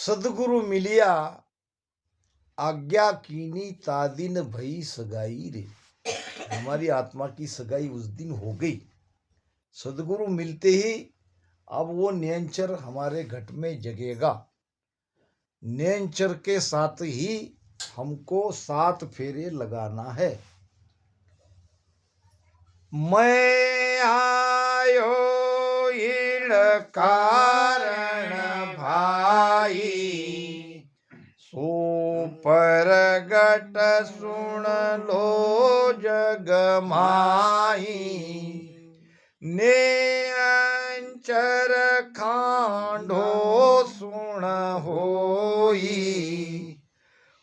सदगुरु मिलिया आज्ञा कीनी तादिन भई सगाई रे। हमारी आत्मा की सगाई उस दिन हो गई। सदगुरु मिलते ही अब वो नियंचर हमारे घट में जगेगा। नियंचर के साथ ही हमको 7 फेरे लगाना है। मैं आयो इन कारण भाई, सो परगट सुन लो जग माही। नियंचर खांडो सुन होई,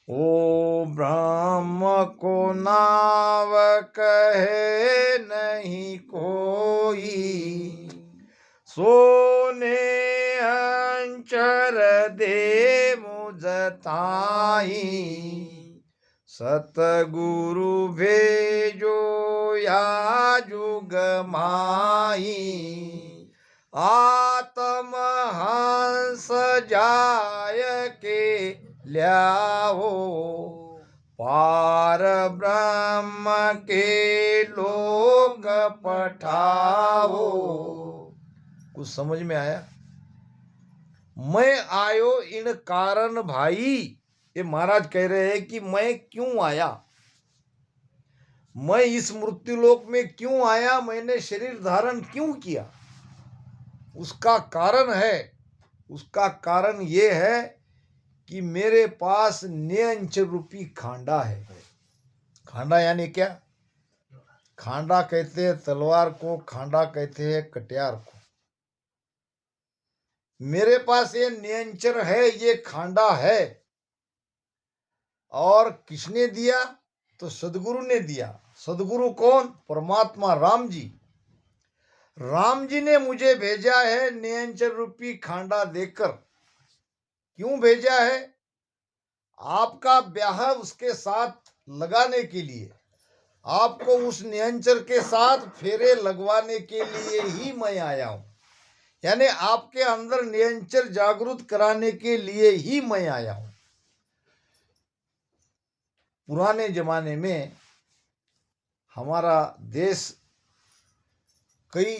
ओ ब्रह्म को नाव कहे नहीं कोई। सोने अंचर दे मुझताई, सतगुरु भेजो या जुग माई। आत्म हंस जाय के ल्याओ, पार ब्रह्म के लोग पठाओ। कुछ समझ में आया? मैं आयो इन कारण भाई, ये महाराज कह रहे हैं कि मैं क्यों आया, मैं इस मृत्युलोक में क्यों आया, मैंने शरीर धारण क्यों किया। उसका कारण है, उसका कारण ये है कि मेरे पास नियंच रूपी खांडा है। खांडा यानी क्या? खांडा कहते हैं तलवार को, खांडा कहते हैं कटियार को। मेरे पास ये नियंचर है, ये खांडा है। और किसने दिया? तो सदगुरु ने दिया। सदगुरु कौन? परमात्मा राम जी। राम जी ने मुझे भेजा है नियंचर रूपी खांडा देकर। क्यों भेजा है? आपका ब्याह उसके साथ लगाने के लिए, आपको उस नियंचर के साथ फेरे लगवाने के लिए ही मैं आया हूं। यानी आपके अंदर नियंचर जागृत कराने के लिए ही मैं आया हूं। पुराने जमाने में हमारा देश कई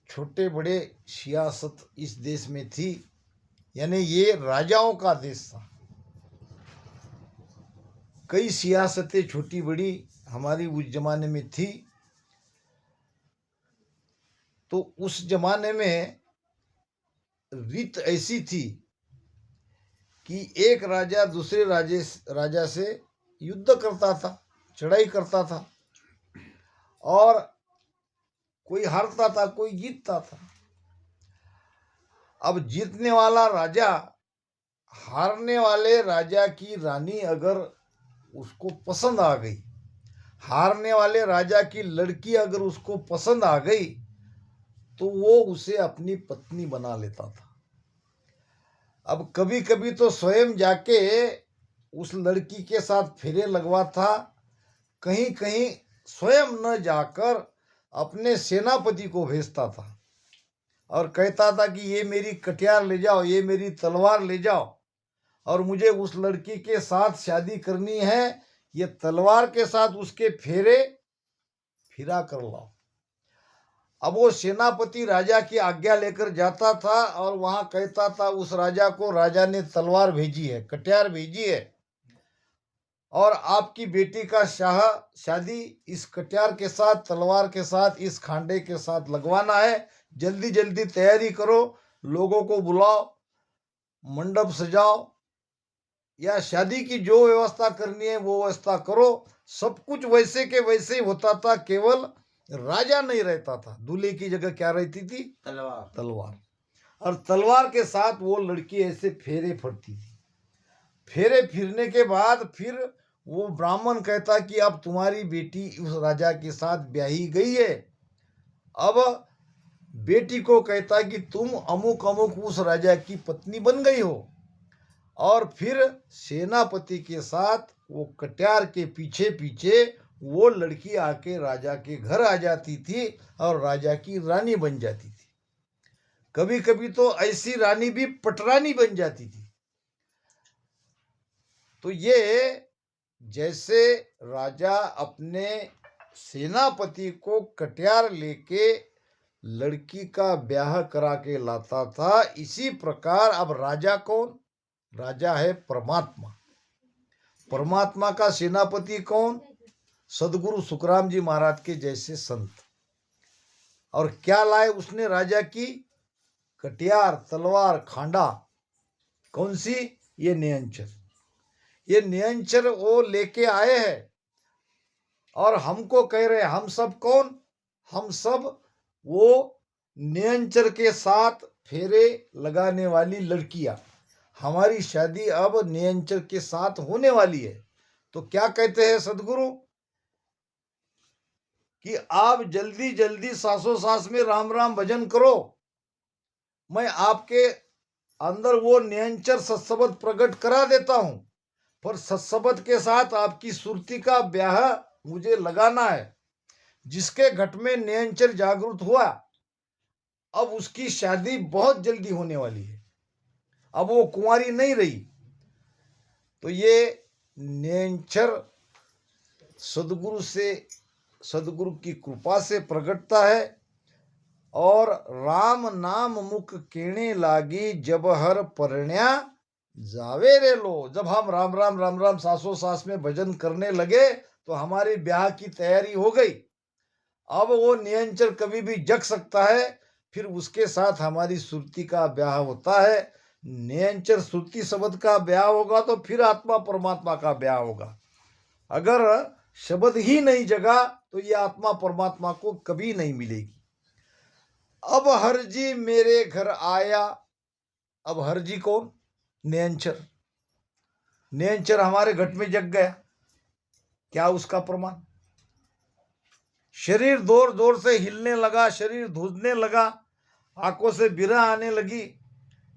छोटे बड़े सियासत इस देश में थी, यानी ये राजाओं का देश था। कई सियासतें छोटी बड़ी हमारी उस जमाने में थी। तो उस जमाने में रीत ऐसी थी कि एक राजा दूसरे राजा से युद्ध करता था, चढ़ाई करता था, और कोई हारता था, कोई जीतता था। अब जीतने वाला राजा हारने वाले राजा की रानी अगर उसको पसंद आ गई, हारने वाले राजा की लड़की अगर उसको पसंद आ गई, तो वो उसे अपनी पत्नी बना लेता था। अब कभी कभी तो स्वयं जाके उस लड़की के साथ फेरे लगवाता, कहीं कहीं स्वयं न जाकर अपने सेनापति को भेजता था और कहता था कि ये मेरी कटियार ले जाओ, ये मेरी तलवार ले जाओ, और मुझे उस लड़की के साथ शादी करनी है। ये तलवार के साथ उसके फेरे फिरा कर लाओ। अब वो सेनापति राजा की आज्ञा लेकर जाता था और वहां कहता था उस राजा को, राजा ने तलवार भेजी है, कटियार भेजी है, और आपकी बेटी का शादी इस कटियार के साथ, तलवार के साथ, इस खांडे के साथ लगवाना है। जल्दी जल्दी तैयारी करो, लोगों को बुलाओ, मंडप सजाओ, या शादी की जो व्यवस्था करनी है वो व्यवस्था करो। सब कुछ वैसे के वैसे ही होता था, केवल राजा नहीं रहता था। दूल्हे की जगह क्या रहती थी? तलवार। और तलवार के साथ वो लड़की ऐसे फेरे फरती थी। फेरे फिरने के बाद फिर वो ब्राह्मण कहता कि अब तुम्हारी बेटी उस राजा के साथ ब्याही गई है। अब बेटी को कहता कि तुम अमुक अमुक उस राजा की पत्नी बन गई हो। और फिर सेनापति के साथ वो कटियार के पीछे पीछे वो लड़की आके राजा के घर आ जाती थी और राजा की रानी बन जाती थी। कभी कभी तो ऐसी रानी भी पटरानी बन जाती थी। तो ये जैसे राजा अपने सेनापति को कटियार लेके लड़की का ब्याह करा के लाता था, इसी प्रकार अब राजा कौन? राजा है परमात्मा। परमात्मा का सेनापति कौन? सदगुरु सुखराम जी महाराज के जैसे संत। और क्या लाए उसने राजा की? कटियार, तलवार, खांडा। कौन सी? ये नियंचर। ये नियंचर वो लेके आए हैं और हमको कह रहे, हम सब कौन? हम सब वो नियंचर के साथ फेरे लगाने वाली लड़कियां। हमारी शादी अब नियंचर के साथ होने वाली है। तो क्या कहते हैं सदगुरु कि आप जल्दी जल्दी सासों सास में राम राम भजन करो, मैं आपके अंदर वो नियंचर सत्सबद प्रकट करा देता हूं, पर सत्सबद के साथ आपकी सुरती का ब्याह मुझे लगाना है। जिसके घट में नियंचर जागृत हुआ, अब उसकी शादी बहुत जल्दी होने वाली है, अब वो कुंवारी नहीं रही। तो ये नियंचर सदगुरु की कृपा से प्रकटता है। और राम नाम मुख केणे लागी, जब हर परण्या जावे रे लो। जब हम राम राम राम राम सासों सास में भजन करने लगे तो हमारी ब्याह की तैयारी हो गई। अब वो नियंचर कभी भी जग सकता है, फिर उसके साथ हमारी सुरती का ब्याह होता है। नियंचर सुरती शब्द का ब्याह होगा तो फिर आत्मा परमात्मा का ब्याह होगा। अगर शब्द ही नहीं जगा तो ये आत्मा परमात्मा को कभी नहीं मिलेगी। अब हरजी मेरे घर आया। अब हरजी कौन? नियंचर। नियंचर हमारे घट में जग गया। क्या उसका प्रमाण? शरीर जोर जोर से हिलने लगा, शरीर धुजने लगा, आंखों से बिरह आने लगी,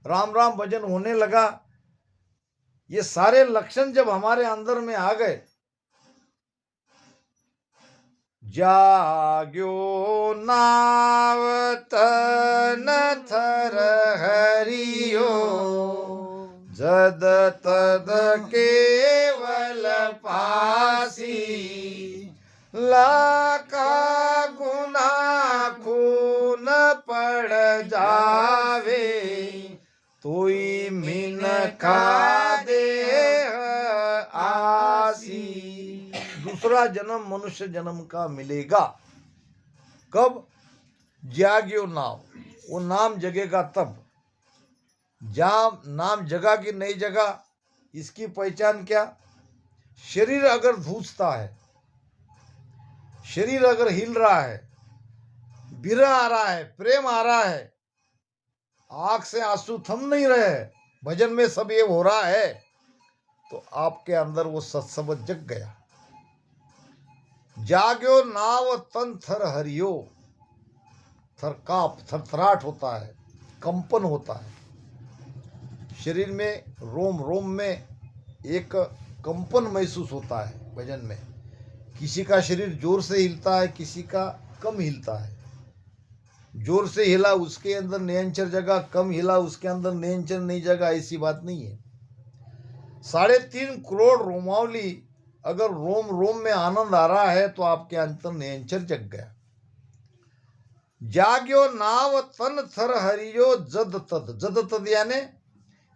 राम राम भजन होने लगा। ये सारे लक्षण जब हमारे अंदर में आ गए, जाग्यो नावतन थर हरियो, जद तद केवल पासी, लाका गुना खून पड़ जावे, तोई मीन का देह आसी। दूसरा जन्म मनुष्य जन्म का मिलेगा। कब? जाग्यो नाम, वो नाम जगेगा तब। जब नाम जगा कि नहीं जगा, इसकी पहचान क्या? शरीर अगर धूसता है, शरीर अगर हिल रहा है, बिरह आ रहा है, प्रेम आ रहा है, आंख से आंसू थम नहीं रहे, भजन में सब ये हो रहा है, तो आपके अंदर वो सत्सबद जग गया। जाग्यो नाव तन थर हरियो। थर काप, थरथराट होता है, कंपन होता है शरीर में, रोम रोम में एक कंपन महसूस होता है भजन में। किसी का शरीर जोर से हिलता है, किसी का कम हिलता है। जोर से हिला उसके अंदर नियंचर जगह, कम हिला उसके अंदर नियंचर नहीं जगह, ऐसी बात नहीं है। 3.5 करोड़ रोमावली अगर रोम रोम में आनंद आ रहा है तो आपके अंतर नियंचर जग गया। जाग्यो नाव तन थर हरियो, जद तद। जद तद यानी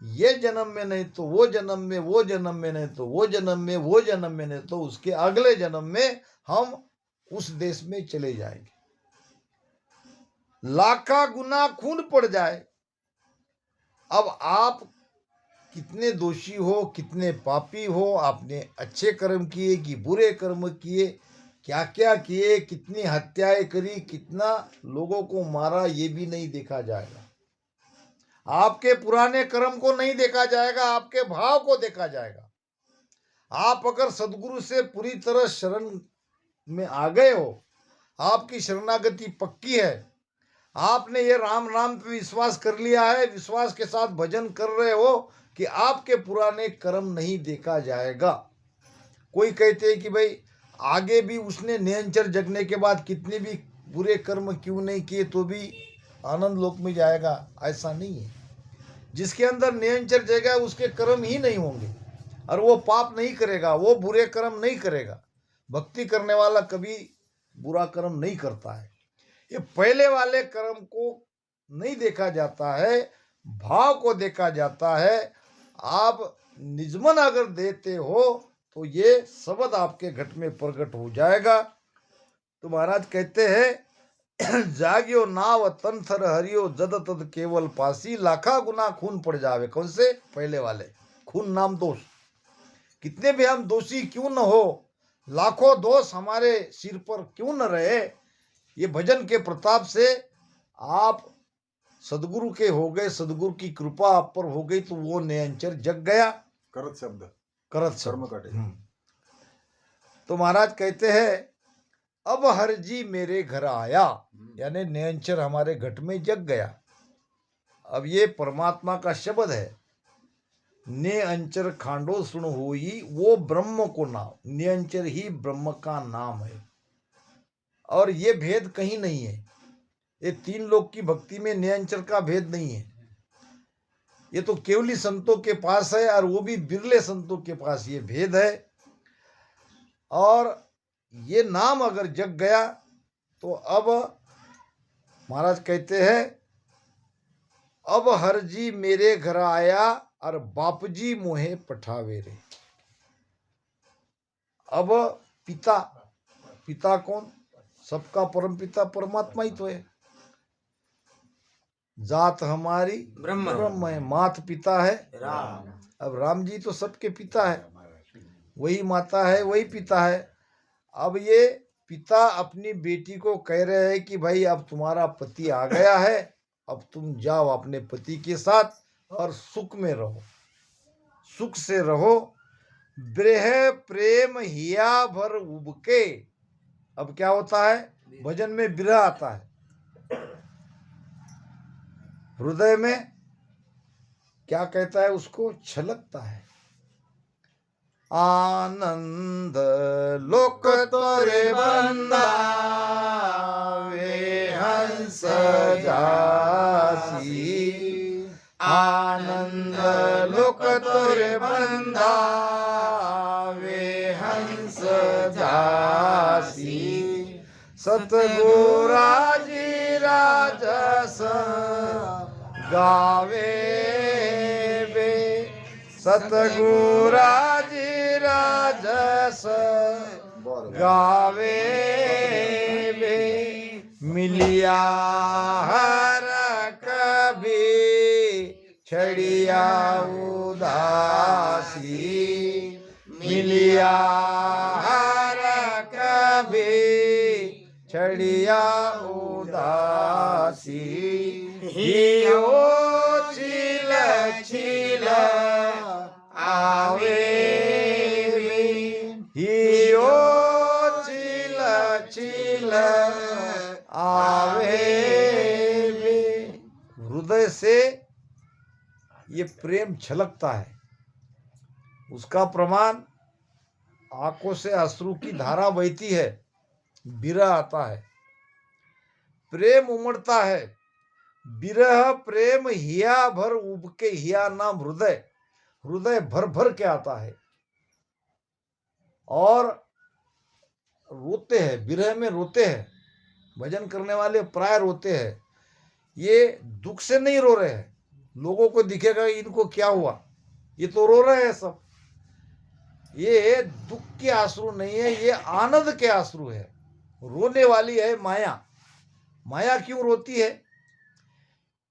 ये जन्म में नहीं तो वो जन्म में, वो जन्म में नहीं तो वो जन्म में, वो जन्म में नहीं तो उसके अगले जन्म में हम उस देश में चले जाएंगे। लाखा गुना खून पड़ जाए। अब आप कितने दोषी हो, कितने पापी हो, आपने अच्छे कर्म किए कि बुरे कर्म किए, क्या क्या किए, कितनी हत्याएं करी, कितना लोगों को मारा, ये भी नहीं देखा जाएगा। आपके पुराने कर्म को नहीं देखा जाएगा, आपके भाव को देखा जाएगा। आप अगर सदगुरु से पूरी तरह शरण में आ गए हो, आपकी शरणागति पक्की है, आपने ये राम नाम पे विश्वास कर लिया है, विश्वास के साथ भजन कर रहे हो कि आपके पुराने कर्म नहीं देखा जाएगा। कोई कहते हैं कि भाई आगे भी उसने नियंचर जगने के बाद कितने भी बुरे कर्म क्यों नहीं किए तो भी आनंद लोक में जाएगा, ऐसा नहीं है। जिसके अंदर नियंचर जगह उसके कर्म ही नहीं होंगे। और वो पाप नहीं करेगा, वो बुरे कर्म नहीं करेगा। भक्ति करने वाला कभी बुरा कर्म नहीं करता है। ये पहले वाले कर्म को नहीं देखा जाता है, भाव को देखा जाता है। आप निजमन अगर देते हो तो ये शब्द आपके घट में प्रकट हो जाएगा। तो महाराज कहते हैं जागियो नाव तन थर हरियो जद तद केवल पासी, लाखा गुना खून पड़ जावे। कौन से? पहले वाले। खून नाम दोष, कितने भी हम दोषी क्यों न हो, लाखों दोष हमारे सिर पर क्यों न रहे, ये भजन के प्रताप से आप सदगुरु के हो गए, सदगुरु की कृपा आप पर हो गई तो वो नियंचर जग गया। करत शब्द, करत कर्म शब्द। काटे। तो महाराज कहते हैं अब हर जी मेरे घर आया, यानी नियंचर हमारे घट में जग गया। अब ये परमात्मा का शब्द है। ने अंचर खांडो सुन होई, वो ब्रह्म को नाम, नियंचर ही ब्रह्म का नाम है। और ये भेद कहीं नहीं है। ये तीन लोक की भक्ति में नियंचर का भेद नहीं है। ये तो केवली संतों के पास है, और वो भी बिरले संतों के पास ये भेद है। और ये नाम अगर जग गया तो अब महाराज कहते हैं अब हर जी मेरे घर आया और बाप जी मोहे पठावे रे। अब पिता, पिता कौन? सबका परम पिता परमात्मा ही तो है। जात हमारी ब्रह्म है, मात पिता है राम। अब राम जी तो सबके पिता है, वही माता है वही पिता है। अब ये पिता अपनी बेटी को कह रहे हैं कि भाई अब तुम्हारा पति आ गया है, अब तुम जाओ अपने पति के साथ और सुख में रहो, सुख से रहो। ब्रेह प्रेम हिया भर उबके। अब क्या होता है? भजन में बिरह आता है। हृदय में क्या कहता है? उसको छलकता है। आनंद लोक तोरे बंदा वे हंस जासी, आनंद लोक तोरे बंदा वे हंस जासी, सतगुरा जी राजस गावे बे, सतगुरा जी राजस गावे बे, मिलिया हर कभी छड़िया उदासी, मिलिया हर कभी छड़िया उदासी, हियो छिल छिल आवे, हियो छिल छिल आवे। हृदय से ये प्रेम छलकता है। उसका प्रमाण आंखों से अश्रु की धारा बहती है, बिरह आता है, प्रेम उमड़ता है। बिरह प्रेम हिया भर उबके, हिया नाम हृदय, हृदय भर भर के आता है और रोते हैं। बिरह में रोते हैं। भजन करने वाले प्राय रोते हैं। ये दुख से नहीं रो रहे हैं। लोगों को दिखेगा इनको क्या हुआ, ये तो रो रहे हैं सब। ये दुख के आंसू नहीं है, ये आनंद के आंसू है। रोने वाली है माया। माया क्यों रोती है?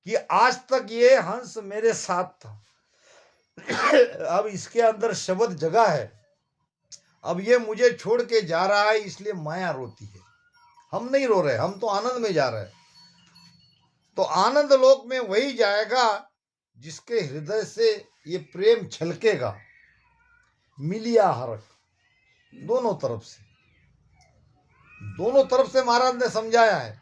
कि आज तक ये हंस मेरे साथ था, अब इसके अंदर शब्द जगा है, अब ये मुझे छोड़ के जा रहा है, इसलिए माया रोती है। हम नहीं रो रहे, हम तो आनंद में जा रहे हैं। तो आनंद लोक में वही जाएगा जिसके हृदय से ये प्रेम छलकेगा। मिलिया हरक, दोनों तरफ से, दोनों तरफ से महाराज ने समझाया है।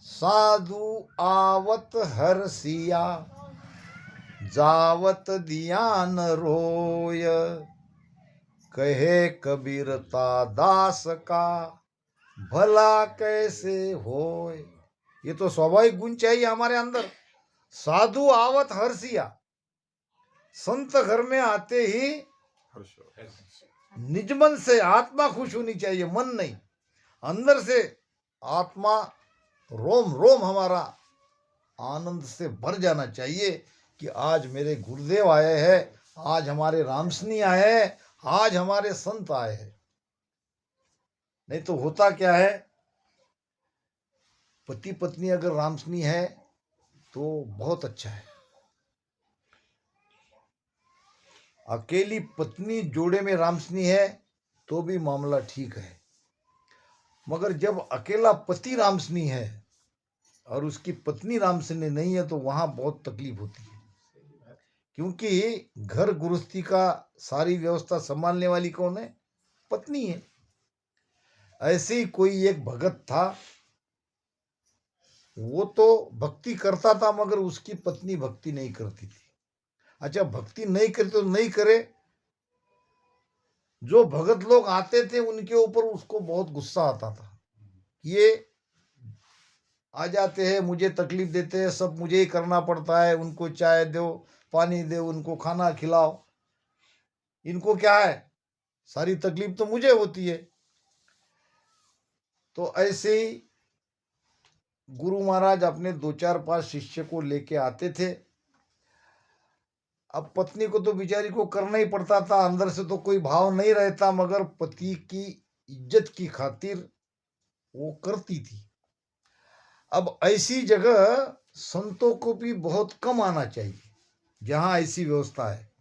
साधु आवत हर्षिया जावत दियान रोय, कहे कबीरता दास का भला कैसे होय। ये तो स्वाभाविक गुण चाहिए हमारे अंदर। साधु आवत हर्षिया, संत घर में आते ही हर्ष निज मन से आत्मा खुश होनी चाहिए, मन नहीं, अंदर से आत्मा, रोम रोम हमारा आनंद से भर जाना चाहिए कि आज मेरे गुरुदेव आए हैं, आज हमारे रामसनी आए हैं, आज हमारे संत आए हैं। नहीं तो होता क्या है, पति पत्नी अगर रामसनी है तो बहुत अच्छा है, अकेली पत्नी जोड़े में रामसनी है तो भी मामला ठीक है, मगर जब अकेला पति रामसनी है और उसकी पत्नी रामसनी नहीं है तो वहां बहुत तकलीफ होती है, क्योंकि घर गृहस्थी का सारी व्यवस्था संभालने वाली कौन है? पत्नी है। ऐसे ही कोई एक भगत था, वो तो भक्ति करता था मगर उसकी पत्नी भक्ति नहीं करती थी। अच्छा, भक्ति नहीं करे तो नहीं करे, जो भगत लोग आते थे उनके ऊपर उसको बहुत गुस्सा आता था, ये आ जाते हैं मुझे तकलीफ देते हैं, सब मुझे ही करना पड़ता है, उनको चाय दो, पानी दो, उनको खाना खिलाओ, इनको क्या है, सारी तकलीफ तो मुझे होती है। तो ऐसे ही गुरु महाराज अपने 2-4-5 शिष्य को लेके आते थे। अब पत्नी को तो बेचारी को करना ही पड़ता था, अंदर से तो कोई भाव नहीं रहता, मगर पति की इज्जत की खातिर वो करती थी। अब ऐसी जगह संतों को भी बहुत कम आना चाहिए, जहां ऐसी व्यवस्था है,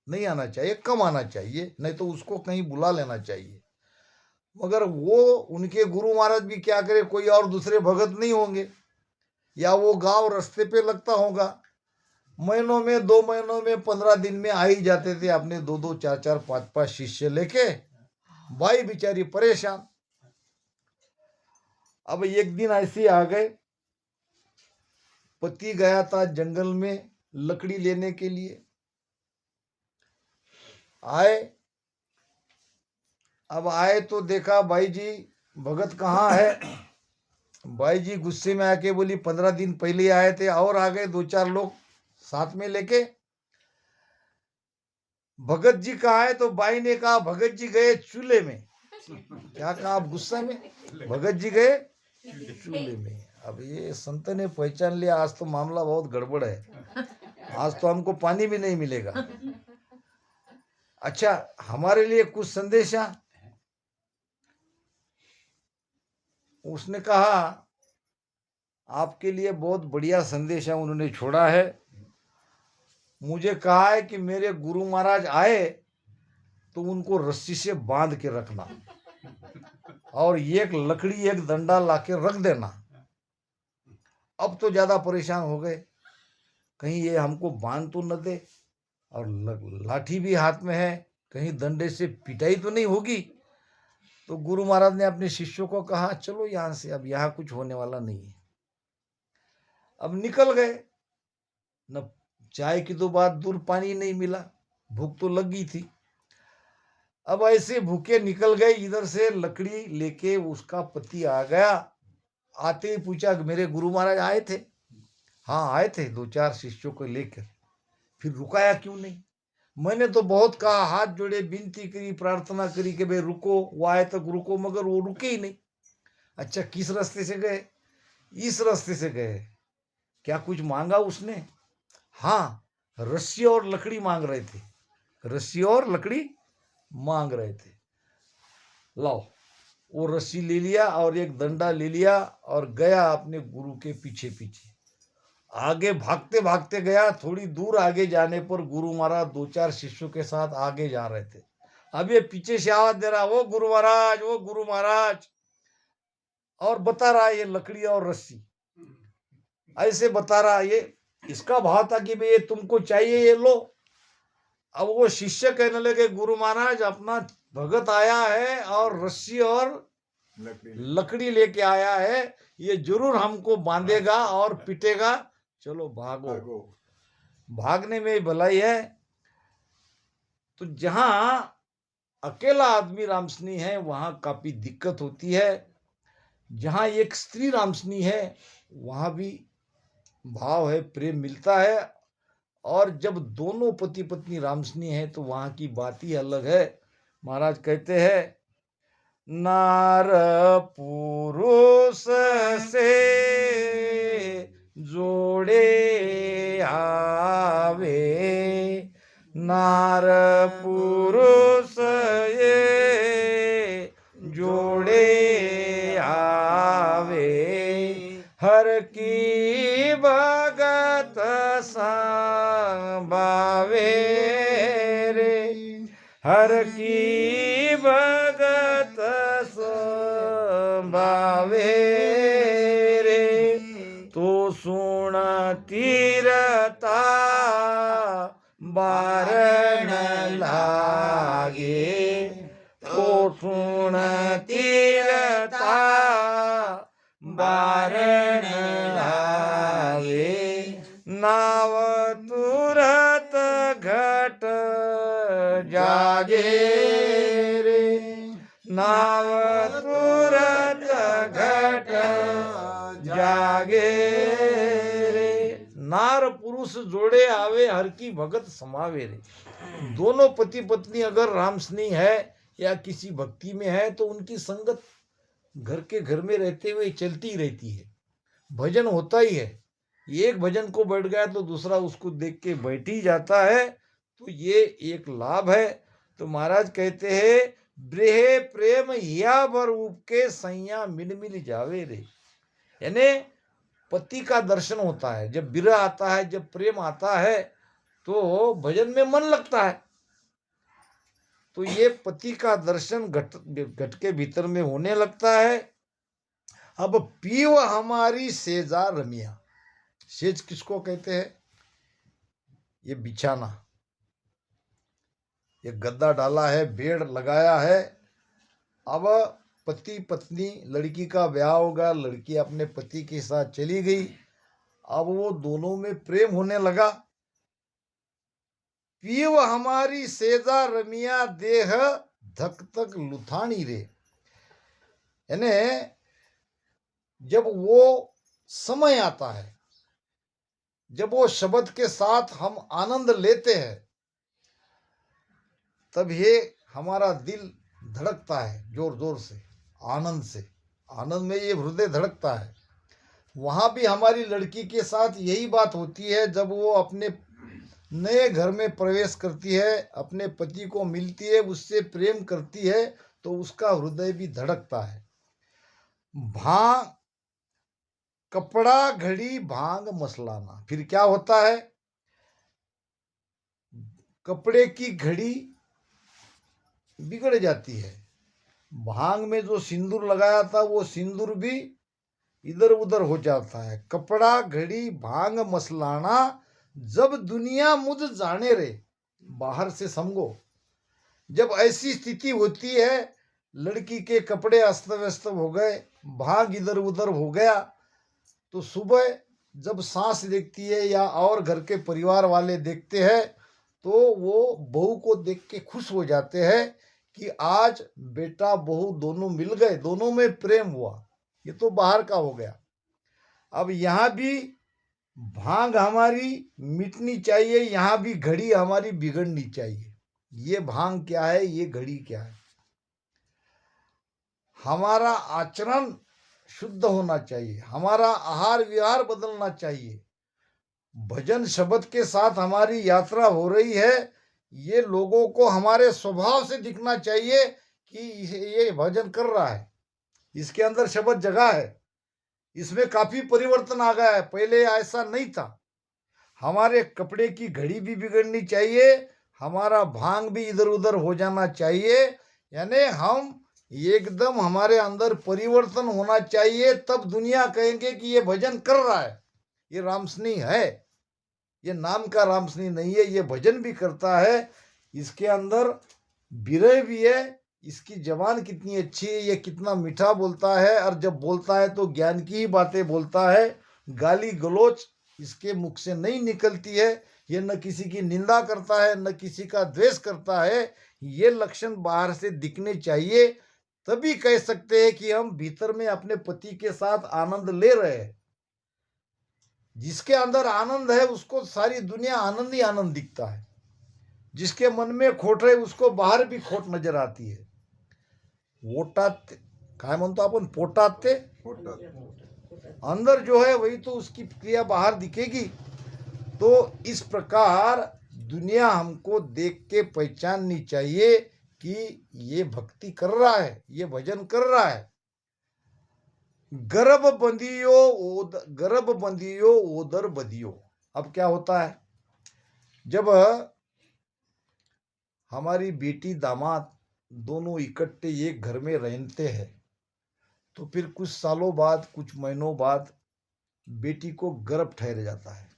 नहीं आना चाहिए, कम आना चाहिए, नहीं तो उसको कहीं बुला लेना चाहिए। मगर वो उनके गुरु महाराज भी क्या करे, कोई और दूसरे भगत नहीं होंगे, या वो गांव रास्ते पे लगता होगा, महीनों में 2 महीनों में 15 दिन में आ ही जाते थे अपने 2-2 4-4 5-5 शिष्य लेके, भाई बेचारी परेशान। अब एक दिन ऐसे आ गए, पति गया था जंगल में लकड़ी लेने के लिए, आए, अब आए तो देखा भाई जी भगत कहाँ है। भाई जी गुस्से में आके बोली 15 दिन पहले आए थे और आ गए 2-4 लोग साथ में लेके। भगत जी कहाँ है? तो बाई ने कहा भगत जी गए चूल्हे में। क्या कहा आप गुस्सा में? भगत जी गए चूल्हे में। अब ये संत ने पहचान लिया, आज तो मामला बहुत गड़बड़ है, आज तो हमको पानी भी नहीं मिलेगा। अच्छा, हमारे लिए कुछ संदेशा। उसने कहा आपके लिए बहुत बढ़िया संदेशा उन्होंने छोड़ा है, मुझे कहा है कि मेरे गुरु महाराज आए तो उनको रस्सी से बांध के रखना और एक लकड़ी एक डंडा लाके रख देना। अब तो ज्यादा परेशान हो गए, कहीं ये हमको बांध तो न दे, और लाठी भी हाथ में है, कहीं डंडे से पिटाई तो नहीं होगी। तो गुरु महाराज ने अपने शिष्यों को कहा चलो यहाँ से, अब यहाँ कुछ होने वाला नहीं है। अब निकल गए, न चाय की तो बात दूर, पानी नहीं मिला, भूख तो लगी थी। अब ऐसे भूखे निकल गए, इधर से लकड़ी लेके उसका पति आ गया, आते ही पूछा मेरे गुरु महाराज आए थे? हाँ आए थे 2-4 शिष्यों को लेकर। फिर रुकाया क्यों नहीं? मैंने तो बहुत कहा, हाथ जोड़े, विनती करी, प्रार्थना करी कि भाई रुको, वो आए तक रुको, मगर वो रुके ही नहीं। अच्छा, किस रास्ते से गए? इस रास्ते से गए। क्या कुछ मांगा उसने? हाँ, रस्सी और लकड़ी मांग रहे थे, रस्सी और लकड़ी मांग रहे थे। लाओ, वो रस्सी ले लिया और एक डंडा ले लिया और गया अपने गुरु के पीछे पीछे। आगे भागते भागते गया, थोड़ी दूर आगे जाने पर गुरु महाराज 2-4 शिष्यों के साथ आगे जा रहे थे। अब ये पीछे से आवाज दे रहा, वो गुरु महाराज, वो गुरु महाराज, और बता रहा ये लकड़ी और रस्सी, ऐसे बता रहा। ये इसका भाव था कि भाई ये तुमको चाहिए, ये लो। अब वो शिष्य कहने लगे गुरु महाराज अपना भगत आया है और रस्सी और लकड़ी लेके आया है, ये जरूर हमको बांधेगा और पीटेगा, चलो भागो। भागने में भलाई है। तो जहां अकेला आदमी रामसनी है वहां काफी दिक्कत होती है, जहां एक स्त्री रामसनी है वहां भी भाव है, प्रेम मिलता है, और जब दोनों पति पत्नी रामसनी है तो वहां की बात ही अलग है। महाराज कहते हैं, नार पुरुष से जोड़े आवे, नार पुरुष ये जोड़े आवे, हर की भगत संभावे रे, हर की भगत संभावे रे, तो सुन तीरता बारण लागे, तो सुन तीरता बारण लागे, नाव तुरत घट जागे रे, नाव तुरत घट जागे रे, नार पुरुष जोड़े आवे, हर की भगत समावे रे। दोनों पति पत्नी अगर रामसनी है या किसी भक्ति में है तो उनकी संगत घर के घर में रहते हुए चलती ही रहती है, भजन होता ही है। एक भजन को बैठ गया तो दूसरा उसको देख के बैठ ही जाता है, तो ये एक लाभ है। तो महाराज कहते हैं, ब्रेह प्रेम या भर उपके सैया मिल मिल जावे रे, यानी पति का दर्शन होता है। जब विरह आता है, जब प्रेम आता है तो भजन में मन लगता है। तो ये पति का दर्शन घट के भीतर में होने लगता है। अब पीव हमारी सेजा रमिया, सेज किसको कहते हैं? ये बिछाना, ये गद्दा डाला है, बेड लगाया है। अब पति पत्नी, लड़की का ब्याह होगा, लड़की अपने पति के साथ चली गई, अब वो दोनों में प्रेम होने लगा। पीव हमारी सेजा रमिया देह धक तक लुथानी रे, यानी जब वो समय आता है, जब वो शब्द के साथ हम आनंद लेते हैं, तब ये हमारा दिल धड़कता है जोर जोर से, आनंद से, आनंद में ये हृदय धड़कता है। वहां भी हमारी लड़की के साथ यही बात होती है। जब वो अपने नए घर में प्रवेश करती है, अपने पति को मिलती है, उससे प्रेम करती है, तो उसका हृदय भी धड़कता है। भांग कपड़ा घड़ी भांग मसलाना, फिर क्या होता है? कपड़े की घड़ी बिगड़ जाती है, भांग में जो सिंदूर लगाया था वो सिंदूर भी इधर उधर हो जाता है। कपड़ा घड़ी भांग मसलाना, जब दुनिया मुझ जाने रे, बाहर से समझो। जब ऐसी स्थिति होती है, लड़की के कपड़े अस्त व्यस्त हो गए, भाग इधर उधर हो गया, तो सुबह जब सास देखती है या और घर के परिवार वाले देखते हैं, तो वो बहू को देख के खुश हो जाते हैं कि आज बेटा बहू दोनों मिल गए, दोनों में प्रेम हुआ। ये तो बाहर का हो गया। अब यहाँ भी भांग हमारी मिटनी चाहिए, यहाँ भी घड़ी हमारी बिगड़नी चाहिए। ये भांग क्या है, ये घड़ी क्या है? हमारा आचरण शुद्ध होना चाहिए, हमारा आहार विहार बदलना चाहिए। भजन शब्द के साथ हमारी यात्रा हो रही है, ये लोगों को हमारे स्वभाव से दिखना चाहिए कि ये भजन कर रहा है, इसके अंदर शब्द जगह है, इसमें काफी परिवर्तन आ गया है, पहले ऐसा नहीं था। हमारे कपड़े की घड़ी भी बिगड़नी चाहिए, हमारा भांग भी इधर उधर हो जाना चाहिए, यानी हम एकदम हमारे अंदर परिवर्तन होना चाहिए। तब दुनिया कहेंगे कि ये भजन कर रहा है, ये रामसनी है, ये नाम का रामसनी नहीं है, ये भजन भी करता है, इसके अंदर विरह भी है, इसकी जबान कितनी अच्छी है, ये कितना मीठा बोलता है, और जब बोलता है तो ज्ञान की ही बातें बोलता है। गाली गलोच इसके मुख से नहीं निकलती है, ये न किसी की निंदा करता है, न किसी का द्वेष करता है। ये लक्षण बाहर से दिखने चाहिए, तभी कह सकते हैं कि हम भीतर में अपने पति के साथ आनंद ले रहे हैं। जिसके अंदर आनंद है उसको सारी दुनिया आनंद ही आनंद दिखता है। जिसके मन में खोट है उसको बाहर भी खोट नजर आती है। पोटात काय म्हणतो आपण, पोटात ते अंदर जो है वही तो उसकी क्रिया बाहर दिखेगी। तो इस प्रकार दुनिया हमको देख के पहचाननी चाहिए कि ये भक्ति कर रहा है, ये भजन कर रहा है। गर्भ बंदियो ओदर बदियो। अब क्या होता है, जब हमारी बेटी दामाद दोनों इकट्ठे एक घर में रहते हैं तो फिर कुछ सालों बाद, कुछ महीनों बाद बेटी को गर्भ ठहर जाता है।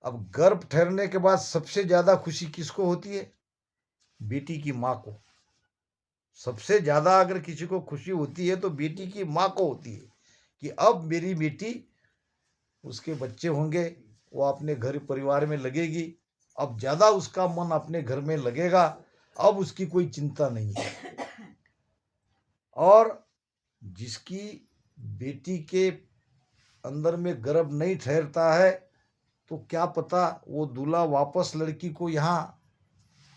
अब गर्भ ठहरने के बाद सबसे ज्यादा खुशी किसको होती है? बेटी की माँ को। सबसे ज्यादा अगर किसी को खुशी होती है तो बेटी की माँ को होती है कि अब मेरी बेटी, उसके बच्चे होंगे, वो अपने घर परिवार में लगेगी, अब ज्यादा उसका मन अपने घर में लगेगा, अब उसकी कोई चिंता नहीं है। और जिसकी बेटी के अंदर में गर्भ नहीं ठहरता है तो क्या पता वो दूल्हा वापस लड़की को यहाँ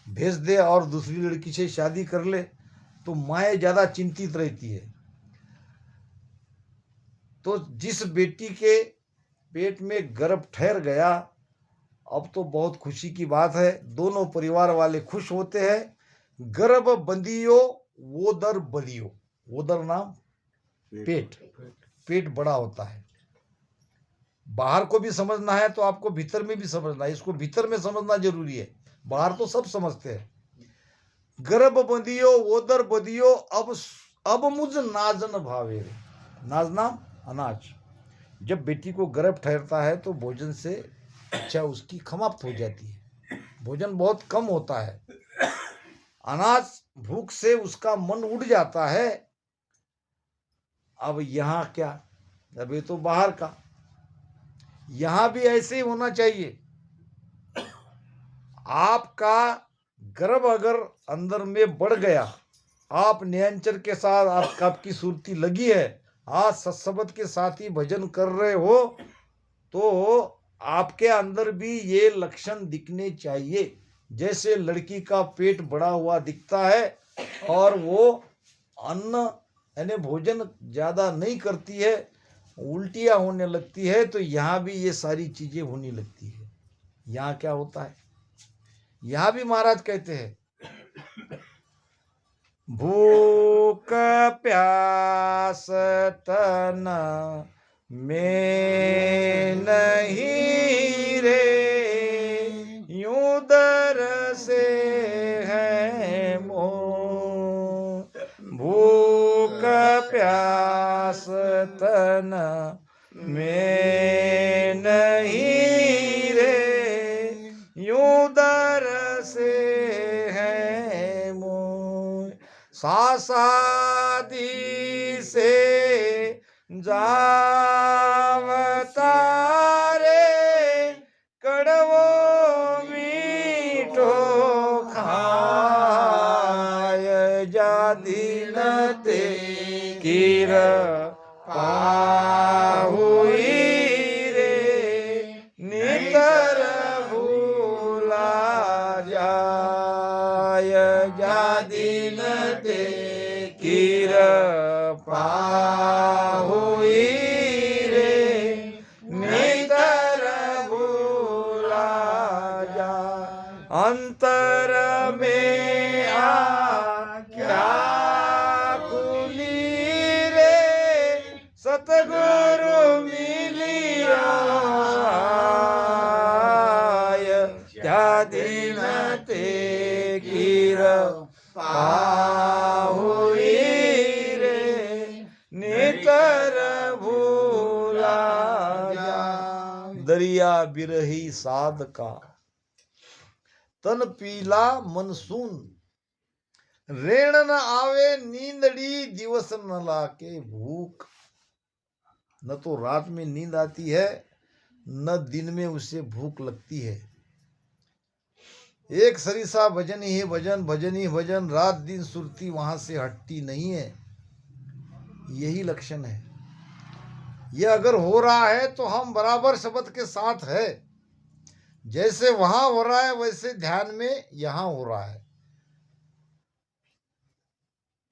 भेज दे और दूसरी लड़की से शादी कर ले, तो माँ ज्यादा चिंतित रहती है। तो जिस बेटी के पेट में गर्भ ठहर गया, अब तो बहुत खुशी की बात है, दोनों परिवार वाले खुश होते हैं। गर्भ बंदियो वोदर बलियो। वोदर नाम पेट, पेट बड़ा होता है। बाहर को भी समझना है तो आपको भीतर में भी समझना है, इसको भीतर में समझना जरूरी है, बाहर तो सब समझते हैं। गर्भ बंदियो ओदर बदियो अब मुझ नाजन भावे। नाज नाम अनाज। जब बेटी को गर्भ ठहरता है तो भोजन से इच्छा उसकी समाप्त हो जाती है, भोजन बहुत कम होता है, अनाज भूख से उसका मन उड़ जाता है। अब यहाँ क्या, अब ये तो बाहर का, यहां भी ऐसे ही होना चाहिए। आपका गर्भ अगर अंदर में बढ़ गया, आप नियंत्रण के साथ आपकी सुरती लगी है, आज सत्सबद के साथ ही भजन कर रहे हो, तो आपके अंदर भी ये लक्षण दिखने चाहिए। जैसे लड़की का पेट बड़ा हुआ दिखता है और वो अन्न यानी भोजन ज्यादा नहीं करती है, उल्टियां होने लगती है, तो यहाँ भी ये सारी चीजें होने लगती है। यहाँ क्या होता है, यहाँ भी महाराज कहते हैं, भूख प्यास तन में नहीं रे, यूं दर से है मोह। भूख प्यास तन में नहीं रे, यूं दर से है मोह। सासादी से जावता रे, कड़वो मीठो खाय, जा दिन ते कीर पाहुई रे, नितर भूला जाय, जा दिन ते कीर पाहुई रे, नितर भूला जा। अंतर में क्या खुली रे, सतगुरु मिलिया, त्या दिन ते कीर पाहुई रे, नितर भूला जा। दरिया बिरही साध का तन पीला मनसून, रेण न आवे नींदड़ी दिवस न लाके भूख। न तो रात में नींद आती है, न दिन में उसे भूख लगती है। एक सरिसा भजन ही भजन, भजन ही भजन, रात दिन सुरती वहां से हटती नहीं है। यही लक्षण है। ये अगर हो रहा है तो हम बराबर शब्द के साथ है। जैसे वहां हो रहा है वैसे ध्यान में यहां हो रहा है।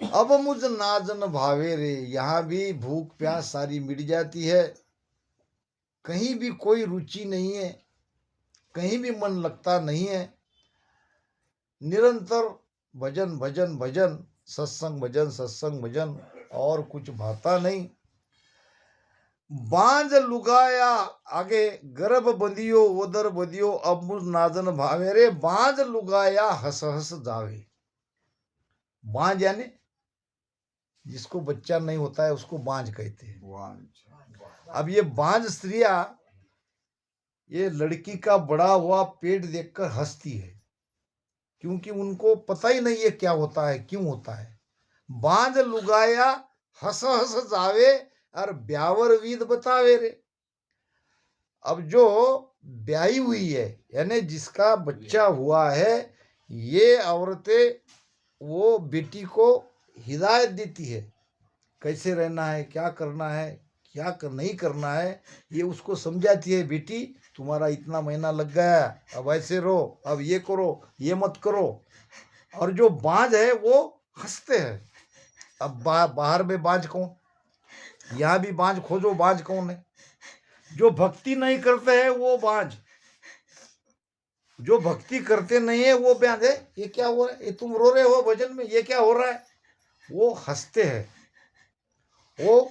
अब मुझ नाजन भावे रे, यहां भी भूख प्यास सारी मिट जाती है। कहीं भी कोई रुचि नहीं है, कहीं भी मन लगता नहीं है। निरंतर भजन भजन भजन, सत्संग भजन, और कुछ भाता नहीं। बांझ लुगाया आगे गर्भ बंदियो उदर बदियो, अब मुझ नाजन भावे रे, बांझ लुगाया हंस हंस जावे। बांझ यानी जिसको बच्चा नहीं होता है उसको बांझ कहते हैं। अब ये बांझ स्त्रियां ये लड़की का बड़ा हुआ पेट देखकर हंसती है, क्योंकि उनको पता ही नहीं है क्या होता है, क्यों होता है। बांझ लुगाया हंस हंस जावे, और ब्यावर वीद बतावे रे। अब जो ब्याही हुई है यानी जिसका बच्चा हुआ है, ये औरतें वो बेटी को हिदायत देती है, कैसे रहना है, क्या करना है, क्या नहीं करना है, ये उसको समझाती है। बेटी तुम्हारा इतना महीना लग गया, अब ऐसे रहो, अब ये करो, ये मत करो। और जो बांझ है वो हंसते हैं। अब बाहर में बांझ कौन, यहाँ भी बांझ खोजो, बांझ कौन है? जो भक्ति नहीं करते हैं वो बांझ, जो भक्ति करते नहीं है वो बांझ है। ये क्या हो रहा है, ये तुम रो रहे हो भजन में, ये क्या हो रहा है? वो हंसते हैं। वो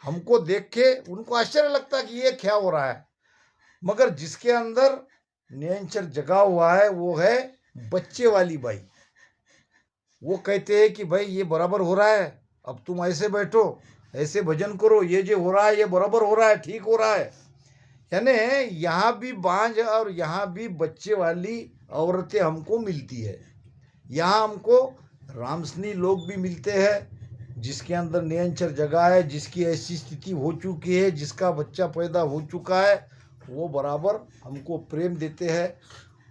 हमको देख के उनको आश्चर्य लगता है कि ये क्या हो रहा है। मगर जिसके अंदर निरंतर जगा हुआ है वो है बच्चे वाली बाई। वो कहते हैं कि भाई ये बराबर हो रहा है, अब तुम ऐसे बैठो, ऐसे भजन करो, ये जो हो रहा है ये बराबर हो रहा है, ठीक हो रहा है। यानी यहाँ भी बांझ और यहाँ भी बच्चे वाली औरतें हमको मिलती है। यहाँ हमको रामसनी लोग भी मिलते हैं, जिसके अंदर निरंतर जगह है, जिसकी ऐसी स्थिति हो चुकी है, जिसका बच्चा पैदा हो चुका है, वो बराबर हमको प्रेम देते हैं।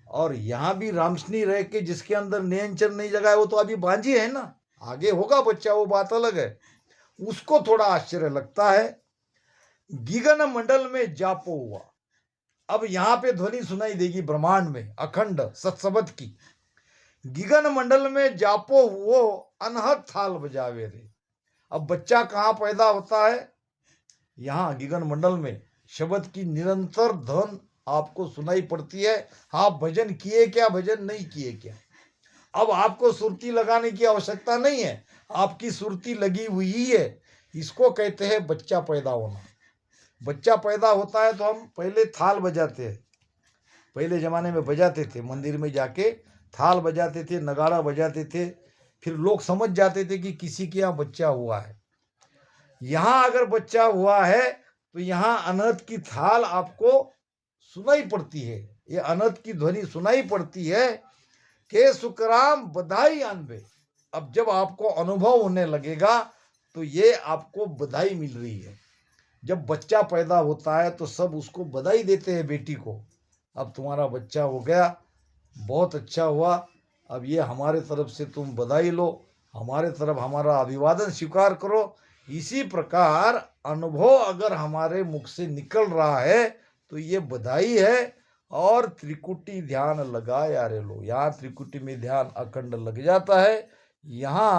और यहाँ भी रामसनी रह के जिसके अंदर निरंतर नहीं जगह है, वो तो अभी बांझी है ना, आगे होगा बच्चा, वो बात अलग है। उसको थोड़ा आश्चर्य लगता है। गिगन मंडल में जापो हुआ, अब यहाँ पे ध्वनि सुनाई देगी ब्रह्मांड में अखंड सत्सबद की। गिगन मंडल में जापो वो अनहद थाल बजावे रे। अब बच्चा कहाँ पैदा होता है? यहाँ गिगन मंडल में। शब्द की निरंतर धन आपको सुनाई पड़ती है। आप भजन किए क्या, भजन नहीं किए क्या, अब आपको सुरती लगाने की आवश्यकता नहीं है, आपकी सुरती लगी हुई है। इसको कहते हैं बच्चा पैदा होना। बच्चा पैदा होता है तो हम पहले थाल बजाते हैं, पहले ज़माने में बजाते थे, मंदिर में जाके थाल बजाते थे, नगाड़ा बजाते थे, फिर लोग समझ जाते थे कि किसी के यहाँ बच्चा हुआ है। यहाँ अगर बच्चा हुआ है तो यहाँ अनहद की थाल आपको सुनाई पड़ती है, ये अनहद की ध्वनि सुनाई पड़ती है के सुखराम बधाई अनबे। अब जब आपको अनुभव होने लगेगा तो ये आपको बधाई मिल रही है। जब बच्चा पैदा होता है तो सब उसको बधाई देते हैं, बेटी को, अब तुम्हारा बच्चा हो गया, बहुत अच्छा हुआ, अब ये हमारे तरफ से तुम बधाई लो, हमारे तरफ हमारा अभिवादन स्वीकार करो। इसी प्रकार अनुभव अगर हमारे मुख से निकल रहा है तो ये बधाई है। और त्रिकुटी ध्यान लगा यारे लो, यहाँ त्रिकुटी में ध्यान अखंड लग जाता है। यहाँ